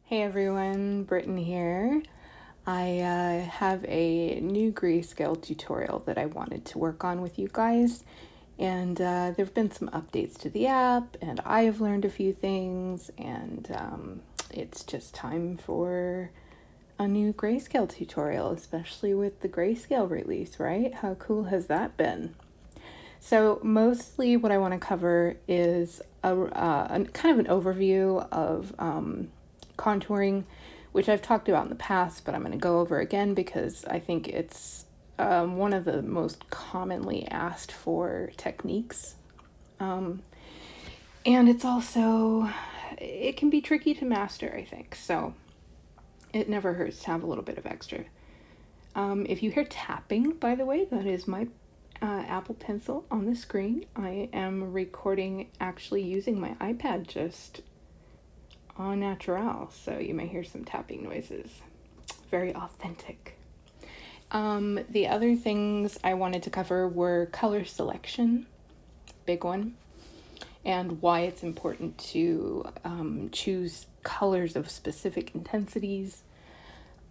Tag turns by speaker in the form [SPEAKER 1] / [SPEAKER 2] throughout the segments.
[SPEAKER 1] Hey everyone, Britton here. I have a new Grayscale tutorial that I wanted to work on with you guys, and there have been some updates to the app, and I've learned a few things, and it's just time for a new Grayscale tutorial, especially with the Grayscale release, right? How cool has that been? So mostly what I want to cover is a kind of an overview of contouring, which I've talked about in the past, but I'm going to go over again because I think it's one of the most commonly asked for techniques. And it's also, it can be tricky to master, I think. So it never hurts to have a little bit of extra. If you hear tapping, by the way, that is my Apple Pencil on the screen. I am recording actually using my iPad just en natural, so you may hear some tapping noises. Very authentic. The other things I wanted to cover were color selection, big one, and why it's important to choose colors of specific intensities.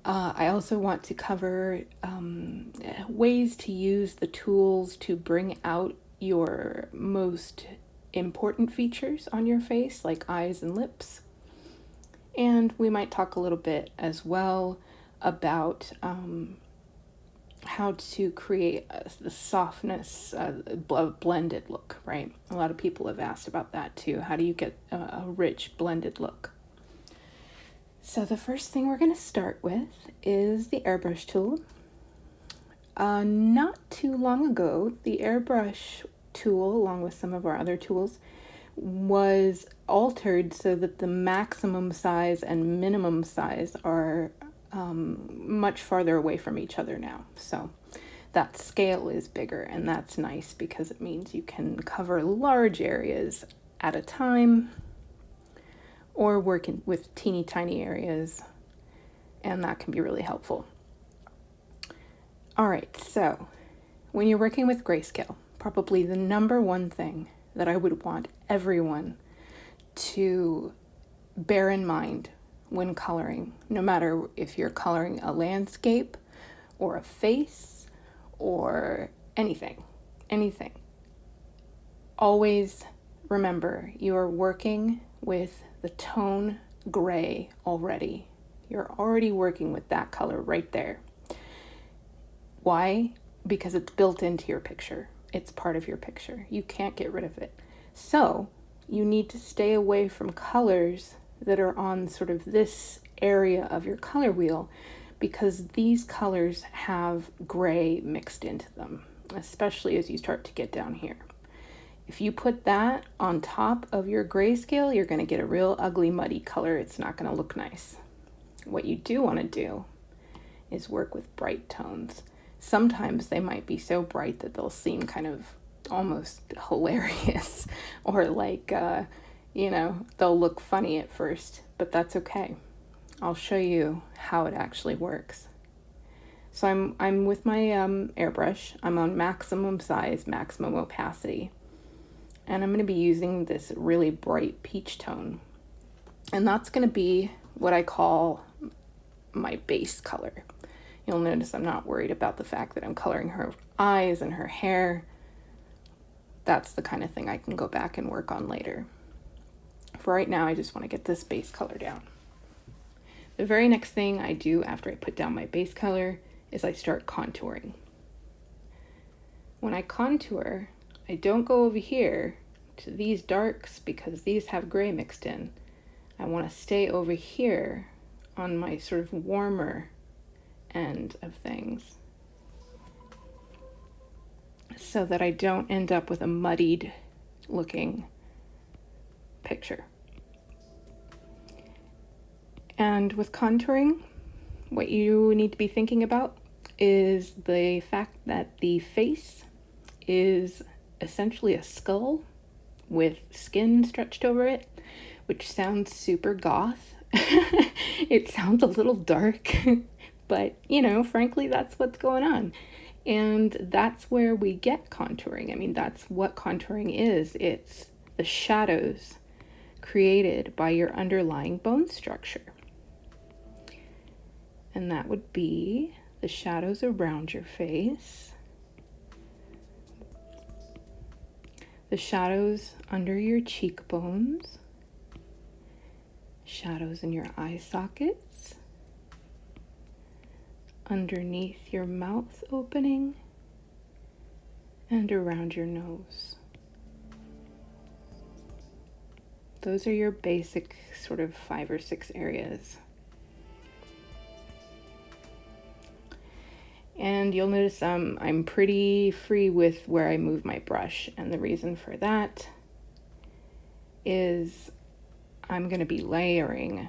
[SPEAKER 1] I also want to cover ways to use the tools to bring out your most important features on your face, like eyes and lips. And we might talk a little bit as well about how to create the softness, blended look, right? A lot of people have asked about that too. How do you get a rich blended look? So the first thing we're going to start with is the airbrush tool. Not too long ago, the airbrush tool, along with some of our other tools, was altered so that the maximum size and minimum size are much farther away from each other now. So that scale is bigger, and that's nice because it means you can cover large areas at a time or work with teeny tiny areas, and that can be really helpful. All right, so when you're working with Grayscale, probably the number one thing that I would want everyone to bear in mind when coloring, no matter if you're coloring a landscape or a face or anything, always remember you are working with the tone gray already. You're already working with that color right there. Why? Because it's built into your picture. It's part of your picture. You can't get rid of it. So you need to stay away from colors that are on sort of this area of your color wheel, because these colors have gray mixed into them, especially as you start to get down here. If you put that on top of your grayscale, you're going to get a real ugly, muddy color. It's not going to look nice. What you do want to do is work with bright tones. Sometimes they might be so bright that they'll seem kind of almost hilarious or like, they'll look funny at first, but that's okay. I'll show you how it actually works. So I'm with my airbrush. I'm on maximum size, maximum opacity. And I'm going to be using this really bright peach tone. And that's going to be what I call my base color. You'll notice I'm not worried about the fact that I'm coloring her eyes and her hair. That's the kind of thing I can go back and work on later. For right now, I just want to get this base color down. The very next thing I do after I put down my base color is I start contouring. When I contour, I don't go over here to these darks because these have gray mixed in. I want to stay over here on my sort of warmer end of things so that I don't end up with a muddied looking picture. And with contouring, what you need to be thinking about is the fact that the face is essentially a skull with skin stretched over it, which sounds super goth. It sounds a little dark, but frankly, that's what's going on. And that's where we get contouring. I mean, that's what contouring is. It's the shadows created by your underlying bone structure. and that would be the shadows around your face, the shadows under your cheekbones, shadows in your eye sockets, underneath your mouth opening, and around your nose. Those are your basic sort of 5 or 6 areas. And you'll notice I'm pretty free with where I move my brush, and the reason for that is I'm going to be layering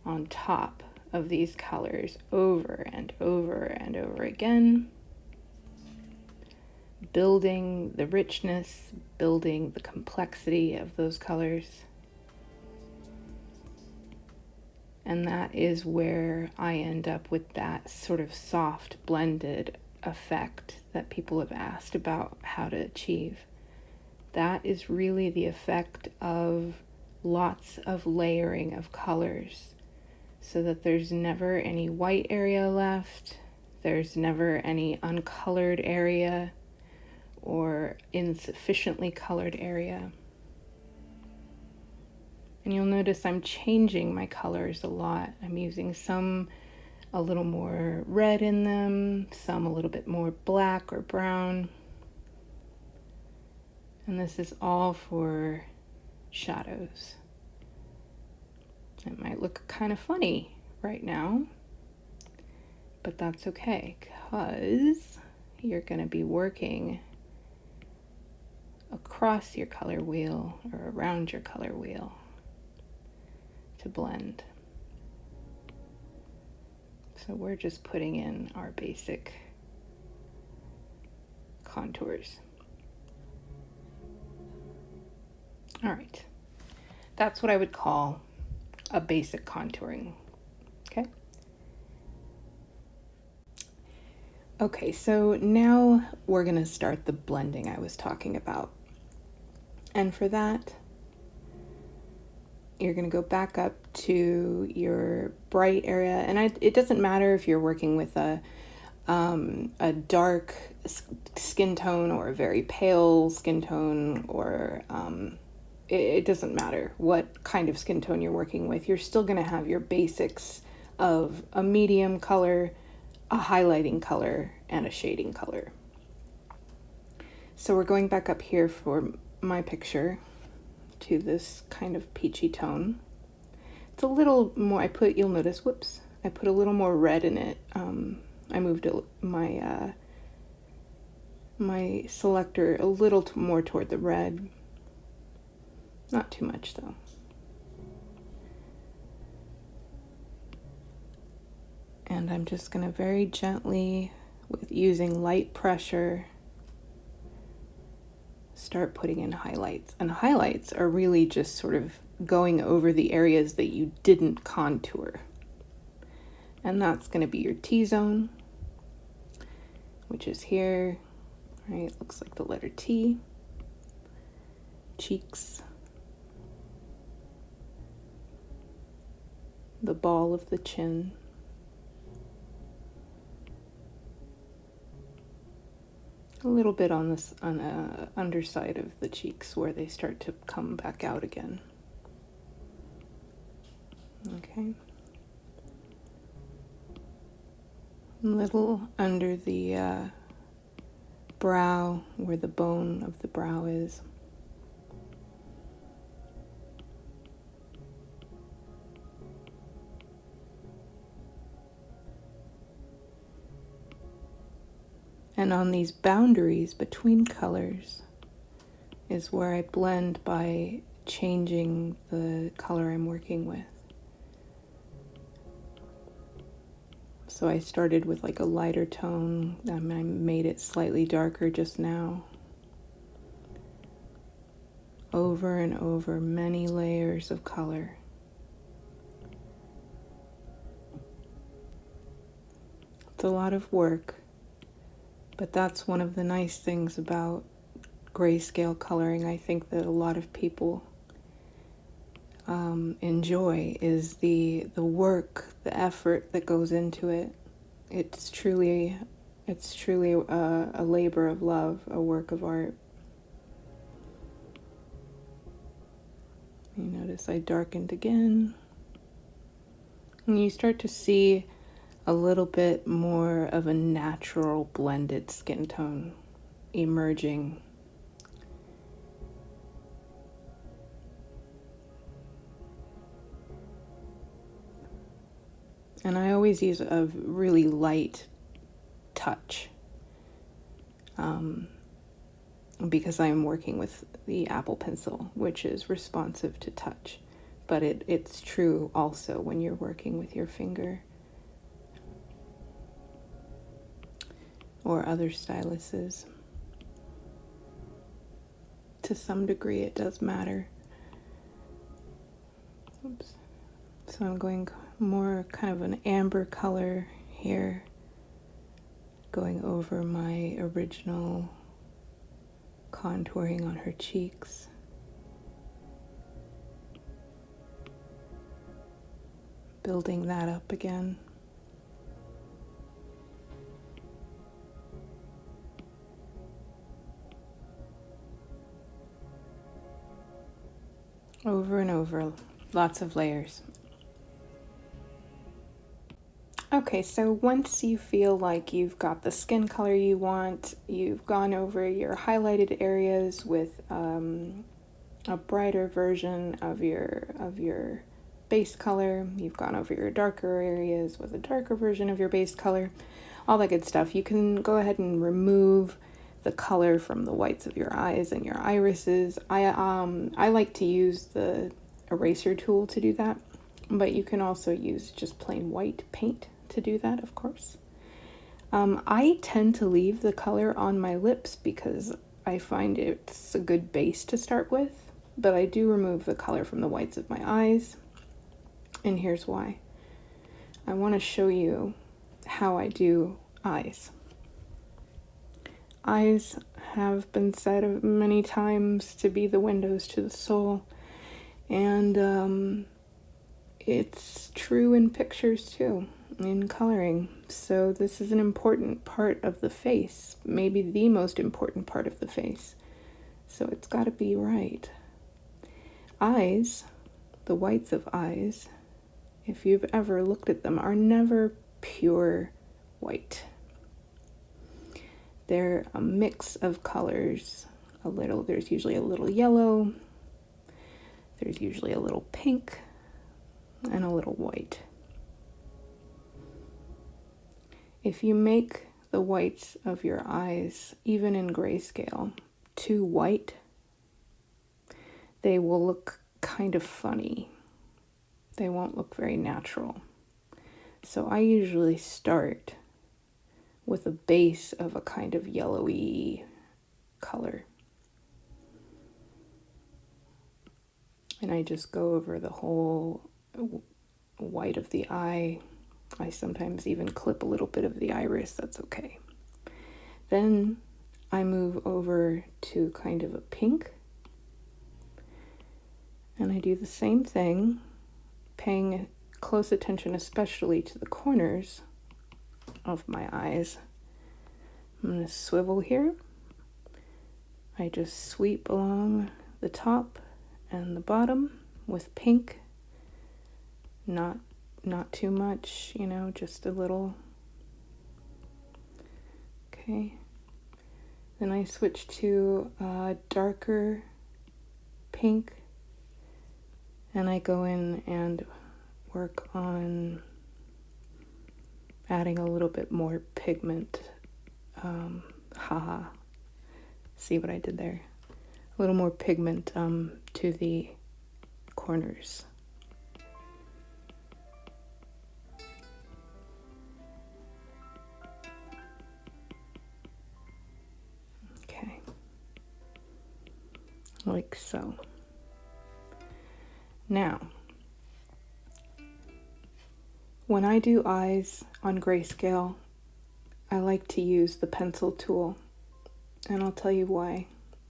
[SPEAKER 1] on top of these colors over and over and over again, building the richness, building the complexity of those colors. And that is where I end up with that sort of soft blended effect that people have asked about how to achieve. That is really the effect of lots of layering of colors, so that there's never any white area left, there's never any uncolored area or insufficiently colored area. And you'll notice I'm changing my colors a lot. I'm using some a little more red in them, some a little bit more black or brown. And this is all for shadows. It might look kind of funny right now, but that's okay, because you're going to be working across your color wheel or around your color wheel to blend. So we're just putting in our basic contours. All right, that's what I would call a basic contouring, okay? Okay, so now we're gonna start the blending I was talking about. And for that, you're going to go back up to your bright area, and it doesn't matter if you're working with a dark skin tone or a very pale skin tone, or it doesn't matter what kind of skin tone you're working with. You're still going to have your basics of a medium color, a highlighting color, and a shading color. So we're going back up here for my picture to this kind of peachy tone. It's a little more, you'll notice, I put a little more red in it. I moved my selector a little more toward the red. Not too much though. And I'm just gonna very gently, with using light pressure, start putting in highlights. And highlights are really just sort of going over the areas that you didn't contour. And that's going to be your T-zone, which is here, right? It looks like the letter T. Cheeks. The ball of the chin. A little bit on the underside of the cheeks where they start to come back out again. Okay. A little under the brow where the bone of the brow is. And on these boundaries between colors is where I blend by changing the color I'm working with. So I started with like a lighter tone, I made it slightly darker just now. Over and over, many layers of color. It's a lot of work. But that's one of the nice things about grayscale coloring. I think that a lot of people enjoy is the work, the effort that goes into it. It's truly a labor of love, a work of art. You notice I darkened again. And you start to see a little bit more of a natural blended skin tone emerging. And I always use a really light touch because I'm working with the Apple Pencil, which is responsive to touch. But it's true also when you're working with your finger or other styluses. To some degree, it does matter. Oops. So I'm going more kind of an amber color here, going over my original contouring on her cheeks. Building that up again. Over and over, lots of layers. Okay, so once you feel like you've got the skin color you want, you've gone over your highlighted areas with a brighter version of your base color, you've gone over your darker areas with a darker version of your base color, all that good stuff. You can go ahead and remove the color from the whites of your eyes and your irises. I like to use the eraser tool to do that, but you can also use just plain white paint to do that, of course. I tend to leave the color on my lips because I find it's a good base to start with, but I do remove the color from the whites of my eyes, and here's why. I want to show you how I do eyes. Eyes have been said many times to be the windows to the soul, and it's true in pictures too, in coloring. So this is an important part of the face, maybe the most important part of the face. So it's got to be right. Eyes, the whites of eyes, if you've ever looked at them, are never pure white. They're a mix of colors. There's usually a little yellow, there's usually a little pink, and a little white. If you make the whites of your eyes, even in grayscale, too white, they will look kind of funny. They won't look very natural. So I usually start with a base of a kind of yellowy color. And I just go over the whole white of the eye. I sometimes even clip a little bit of the iris, that's okay. Then I move over to kind of a pink. And I do the same thing, paying close attention especially to the corners of my eyes. I'm going to swivel here. I just sweep along the top and the bottom with pink. Not too much, just a little. Okay. Then I switch to a darker pink, and I go in and work on adding a little bit more pigment. See what I did there? A little more pigment to the corners. Okay. Like so. Now, when I do eyes on grayscale, I like to use the pencil tool, and I'll tell you why.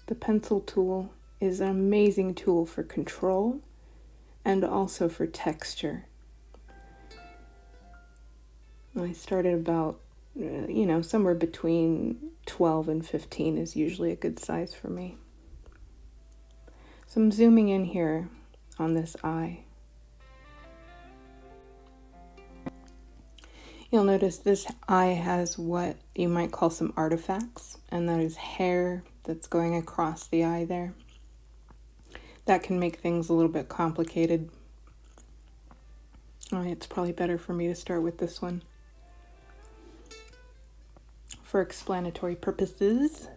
[SPEAKER 1] The pencil tool is an amazing tool for control, and also for texture. I started about, somewhere between 12 and 15 is usually a good size for me. So I'm zooming in here on this eye. You'll notice this eye has what you might call some artifacts, and that is hair that's going across the eye there. That can make things a little bit complicated. It's probably better for me to start with this one for explanatory purposes.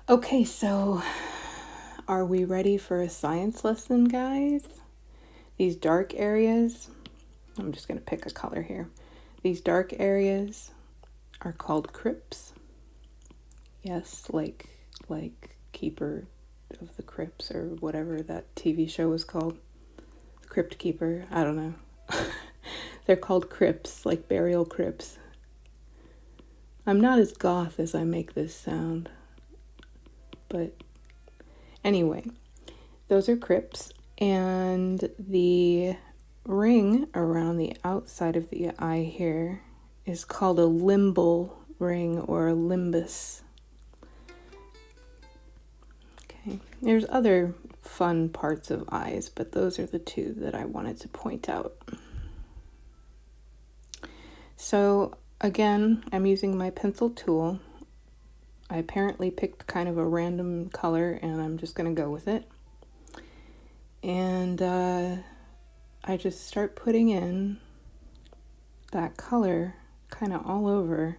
[SPEAKER 1] Okay, so are we ready for a science lesson, guys? These dark areas, I'm just going to pick a color here. These dark areas are called crypts. Yes, like Keeper of the Crypts or whatever that TV show was called. Crypt Keeper, I don't know. They're called crypts, like burial crypts. I'm not as goth as I make this sound. But anyway, those are crypts, and the ring around the outside of the eye here is called a limbal ring or a limbus. Okay, there's other fun parts of eyes, but those are the two that I wanted to point out. So again, I'm using my pencil tool. I apparently picked kind of a random color, and I'm just going to go with it. And I just start putting in that color kind of all over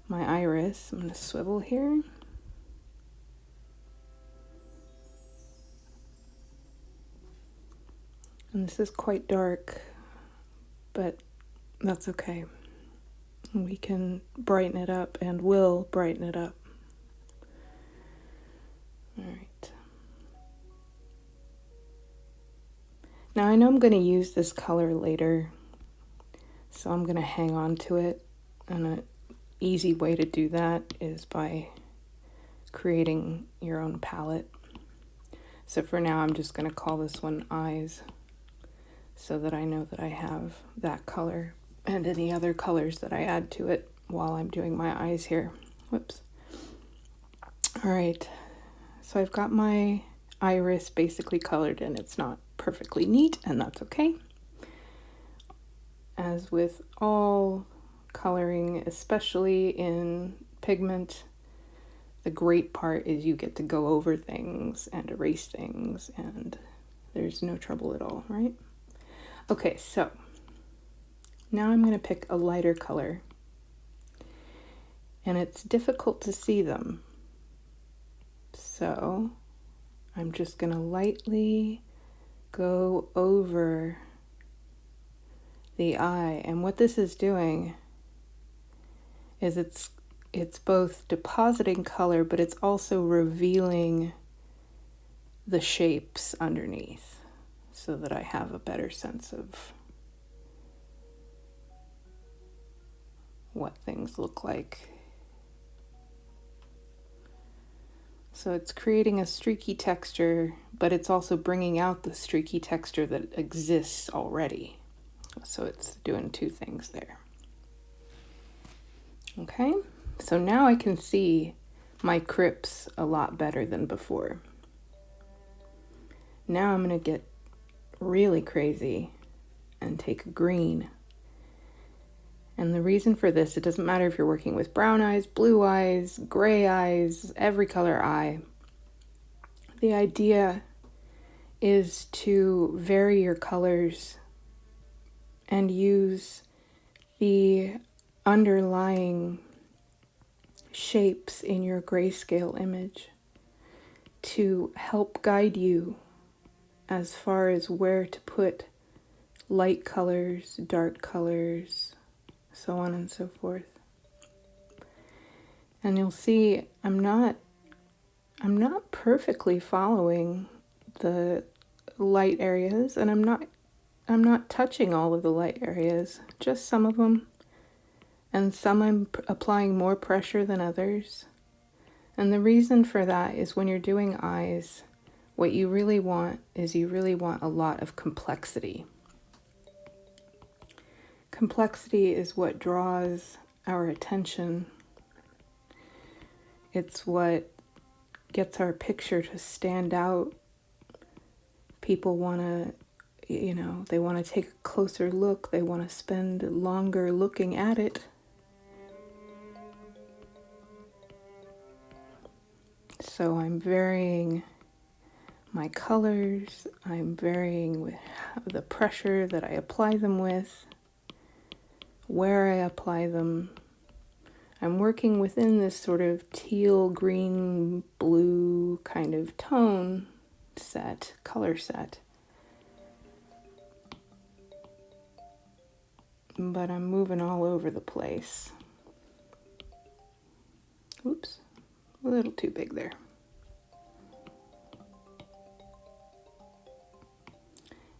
[SPEAKER 1] my iris. I'm going to swivel here. And this is quite dark, but that's okay. We can brighten it up, and will brighten it up. All right. Now I know I'm going to use this color later, so I'm going to hang on to it. And an easy way to do that is by creating your own palette. So for now, I'm just going to call this one Eyes, so that I know that I have that color and any other colors that I add to it while I'm doing my eyes here. Whoops. All right, so I've got my iris basically colored, and it's not perfectly neat, and that's okay. As with all coloring, especially in pigment, the great part is you get to go over things and erase things, and there's no trouble at all, right? Okay, so now I'm going to pick a lighter color, and it's difficult to see them. So I'm just going to lightly go over the eye. And what this is doing is it's both depositing color, but it's also revealing the shapes underneath, so that I have a better sense of what things look like. So it's creating a streaky texture, but it's also bringing out the streaky texture that exists already. So it's doing two things there. Okay, so now I can see my crypts a lot better than before. Now I'm going to get really crazy and take green. And the reason for this, it doesn't matter if you're working with brown eyes, blue eyes, gray eyes, every color eye. The idea is to vary your colors and use the underlying shapes in your grayscale image to help guide you as far as where to put light colors, dark colors, so on and so forth. And you'll see I'm not perfectly following the light areas, and I'm not touching all of the light areas, just some of them. And some I'm applying more pressure than others. And the reason for that is when you're doing eyes, What you really want is you really want a lot of complexity. Complexity is what draws our attention. It's what gets our picture to stand out. People want to, they want to take a closer look. They want to spend longer looking at it. So I'm varying my colors. I'm varying with the pressure that I apply them with, where I apply them. I'm working within this sort of teal, green, blue kind of tone set, color set. But I'm moving all over the place. Oops, a little too big there.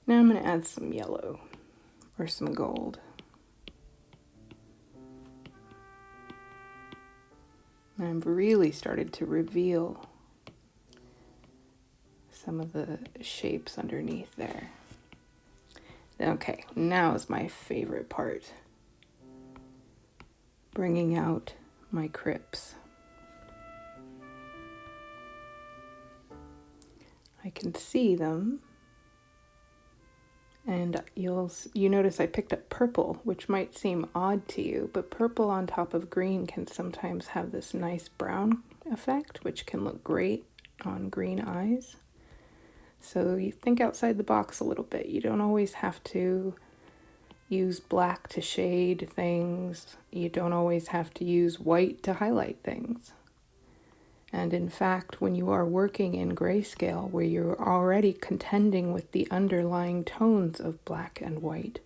[SPEAKER 1] Now I'm going to add some yellow or some gold. I've really started to reveal some of the shapes underneath there. Okay, now is my favorite part. Bringing out my crypts. I can see them. And you notice I picked up purple, which might seem odd to you, but purple on top of green can sometimes have this nice brown effect, which can look great on green eyes. So you think outside the box a little bit. You don't always have to use black to shade things. You don't always have to use white to highlight things. And in fact, when you are working in grayscale, where you're already contending with the underlying tones of black and white,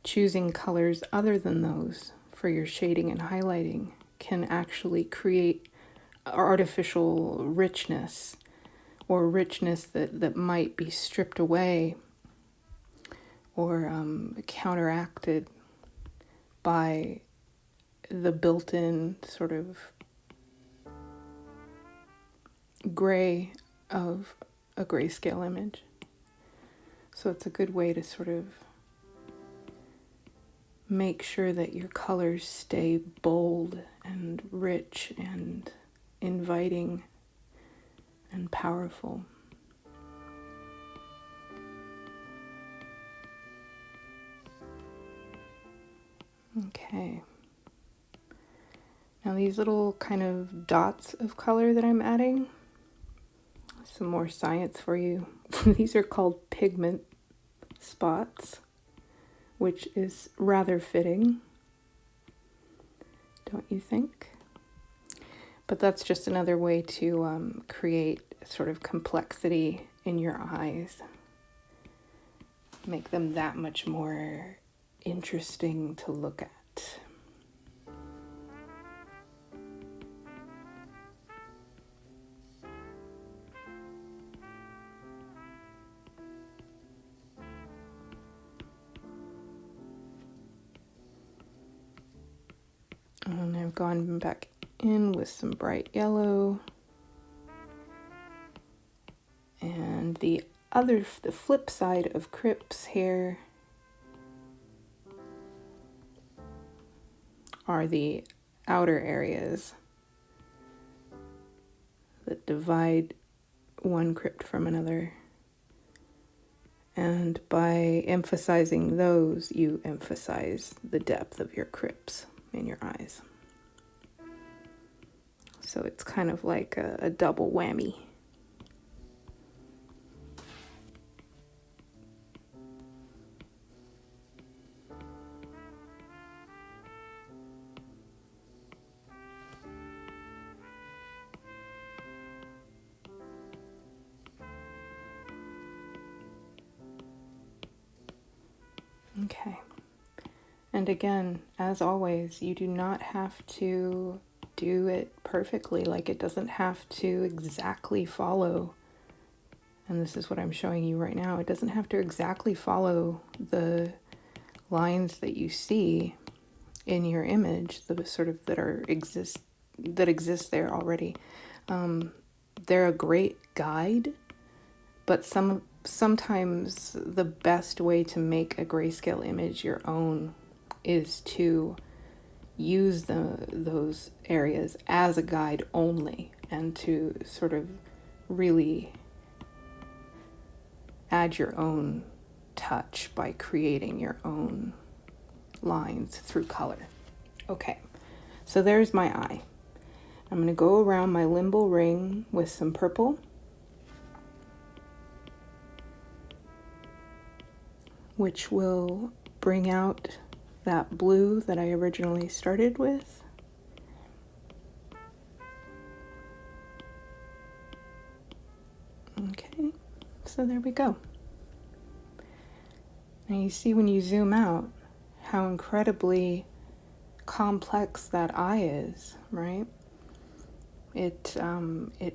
[SPEAKER 1] choosing colors other than those for your shading and highlighting can actually create artificial richness, or richness that might be stripped away or counteracted by the built-in sort of gray of a grayscale image. So it's a good way to sort of make sure that your colors stay bold and rich and inviting and powerful. Okay. Now these little kind of dots of color that I'm adding, some more science for you. These are called pigment spots, which is rather fitting, don't you think? But that's just another way to create sort of complexity in your eyes. Make them that much more interesting to look at. And I've gone back in with some bright yellow. And the flip side of crypts here are the outer areas that divide one crypt from another. And by emphasizing those, you emphasize the depth of your crypts in your eyes. So it's kind of like a double whammy. Okay. And again, as always, you do not have to do it perfectly. Like, it doesn't have to exactly follow, and this is what I'm showing you right now, it doesn't have to exactly follow the lines that you see in your image, the sort of that exist there already. They're a great guide but sometimes the best way to make a grayscale image your own is to use those areas as a guide only, and to sort of really add your own touch by creating your own lines through color. Okay, so there's my eye. I'm going to go around my limbal ring with some purple, which will bring out that blue that I originally started with. Okay, so there we go. Now you see when you zoom out how incredibly complex that eye is, right? It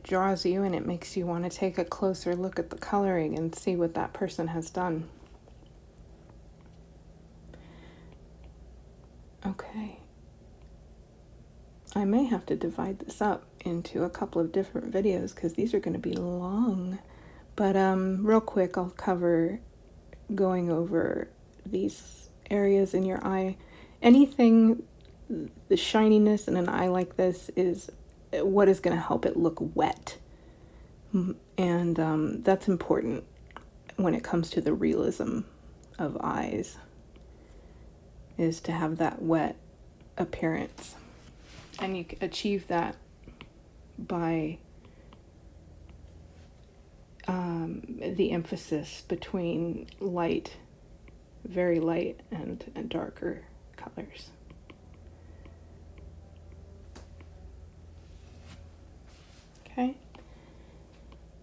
[SPEAKER 1] draws you, and it makes you want to take a closer look at the coloring and see what that person has done. Okay. I may have to divide this up into a couple of different videos because these are going to be long. But real quick, I'll cover going over these areas in your eye. Anything, the shininess in an eye like this is what is going to help it look wet. And that's important when it comes to the realism of eyes, is to have that wet appearance. And you can achieve that by the emphasis between light, very light, and darker colors. Okay.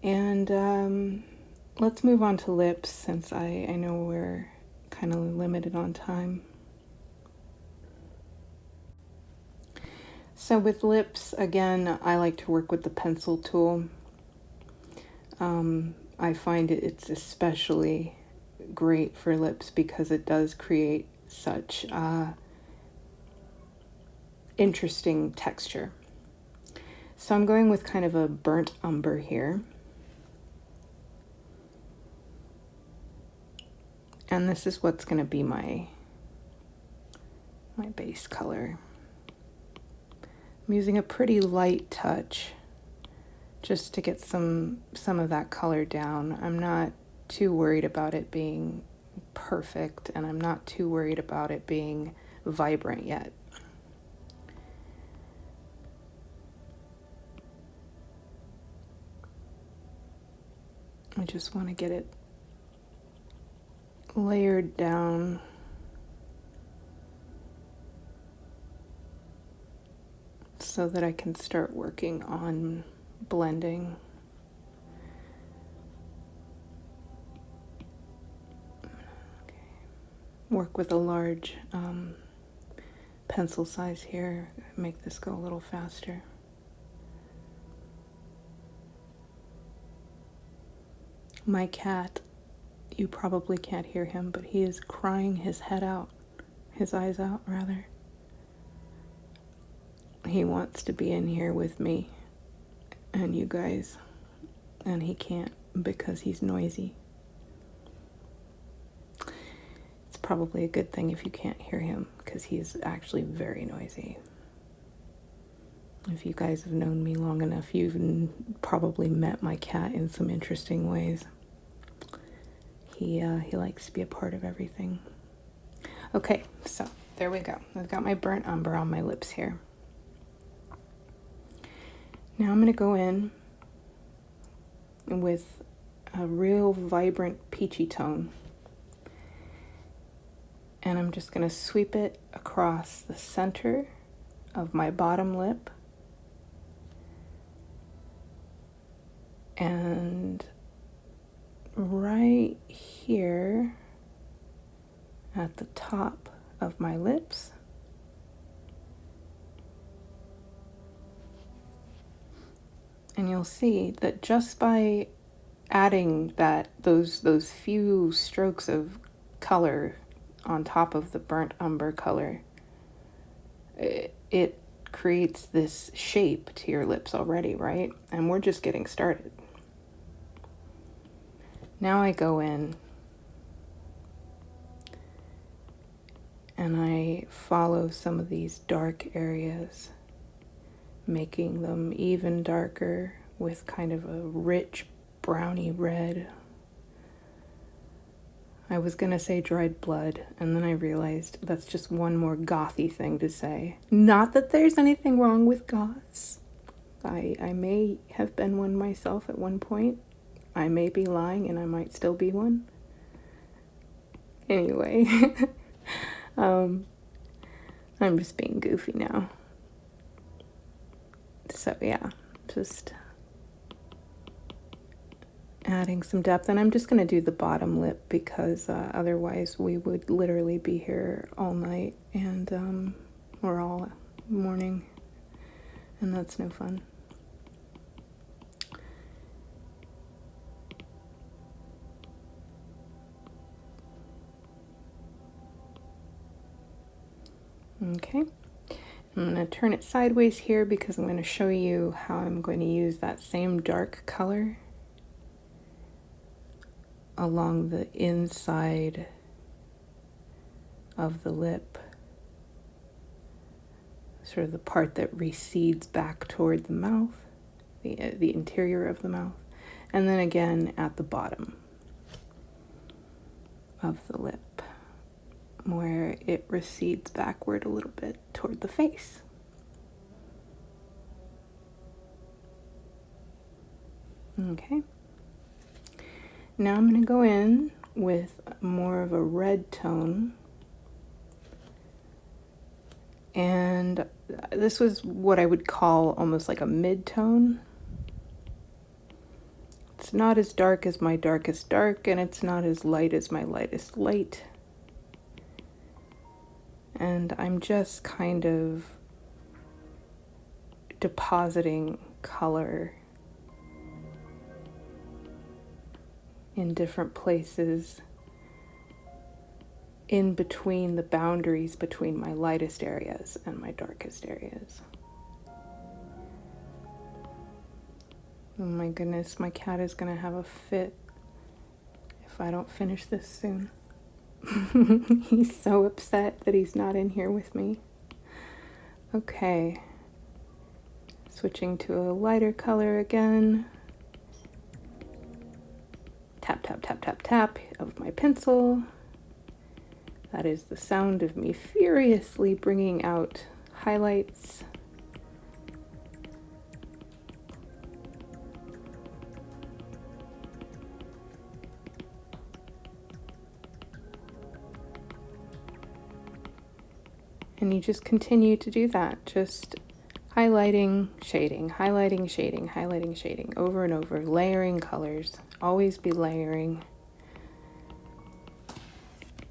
[SPEAKER 1] And let's move on to lips, since I know we're kind of limited on time. So with lips, again, I like to work with the pencil tool. I find it's especially great for lips because it does create such interesting texture. So I'm going with kind of a burnt umber here. And this is what's going to be my base color. I'm using a pretty light touch just to get some of that color down. I'm not too worried about it being perfect, and I'm not too worried about it being vibrant yet. I just want to get it layered down. So that I can start working on blending. Okay. Work with a large pencil size here, make this go a little faster. My cat, you probably can't hear him, but he is crying his head out, his eyes out rather. He wants to be in here with me and you guys, and he can't because he's noisy. It's probably a good thing if you can't hear him, because he's actually very noisy. If you guys have known me long enough, you've probably met my cat in some interesting ways. He likes to be a part of everything. Okay, so there we go. I've got my burnt umber on my lips here. Now I'm going to go in with a real vibrant peachy tone. And I'm just going to sweep it across the center of my bottom lip. And right here at the top of my lips. And you'll see that just by adding those few strokes of color on top of the burnt umber color, it creates this shape to your lips already, right? And we're just getting started. Now I go in and I follow some of these dark areas, making them even darker with kind of a rich browny red. I was gonna say dried blood, and then I realized that's just one more gothy thing to say. Not that there's anything wrong with goths. I may have been one myself at one point. I may be lying and I might still be one. Anyway, I'm just being goofy now. So yeah, just adding some depth, and I'm just going to do the bottom lip because otherwise we would literally be here all night and or all morning, and that's no fun. Okay, I'm going to turn it sideways here because I'm going to show you how I'm going to use that same dark color along the inside of the lip, sort of the part that recedes back toward the mouth, the interior of the mouth, and then again at the bottom of the lip, where it recedes backward a little bit toward the face. Okay. Now I'm going to go in with more of a red tone. And this was what I would call almost like a mid-tone. It's not as dark as my darkest dark, and it's not as light as my lightest light. And I'm just kind of depositing color in different places in between the boundaries between my lightest areas and my darkest areas. Oh my goodness, my cat is gonna have a fit if I don't finish this soon. He's so upset that he's not in here with me. Okay, switching to a lighter color again. Tap, tap, tap, tap, tap of my pencil. That is the sound of me furiously bringing out highlights. And you just continue to do that, just highlighting, shading, highlighting, shading, highlighting, shading, over and over, layering colors. Always be layering.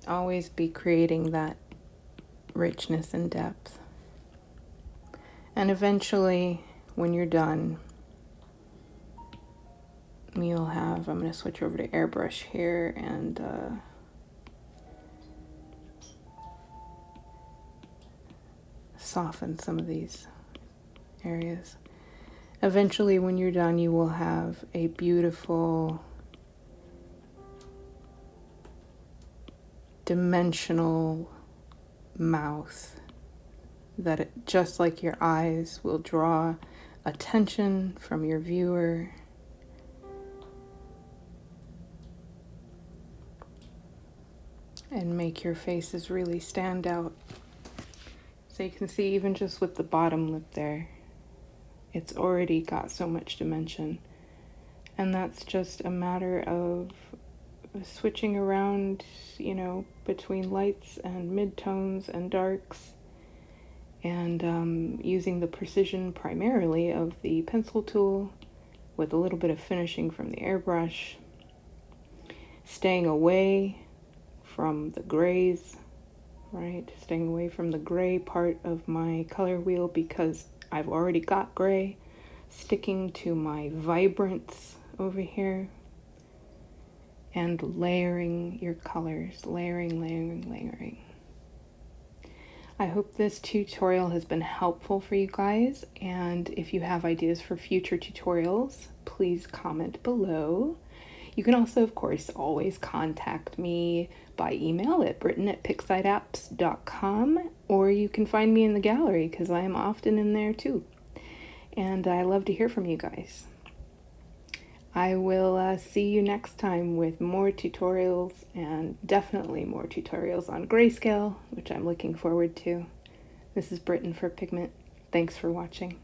[SPEAKER 1] Always be creating that richness and depth. And eventually, when you're done, you'll have, I'm going to switch over to airbrush here and soften some of these areas. Eventually, when you're done, you will have a beautiful dimensional mouth that just like your eyes will draw attention from your viewer. And make your faces really stand out. So you can see even just with the bottom lip there, it's already got so much dimension. And that's just a matter of switching around, between lights and midtones and darks, and using the precision primarily of the pencil tool with a little bit of finishing from the airbrush, staying away from the grays, right? Staying away from the gray part of my color wheel because I've already got gray, sticking to my vibrance over here, and layering your colors, layering, layering, layering. I hope this tutorial has been helpful for you guys, and if you have ideas for future tutorials, please comment below. You can also, of course, always contact me by email at britton@pixiteapps.com, or you can find me in the gallery because I am often in there too. And I love to hear from you guys. I will see you next time with more tutorials, and definitely more tutorials on Grayscale, which I'm looking forward to. This is Britton for Pigment. Thanks for watching.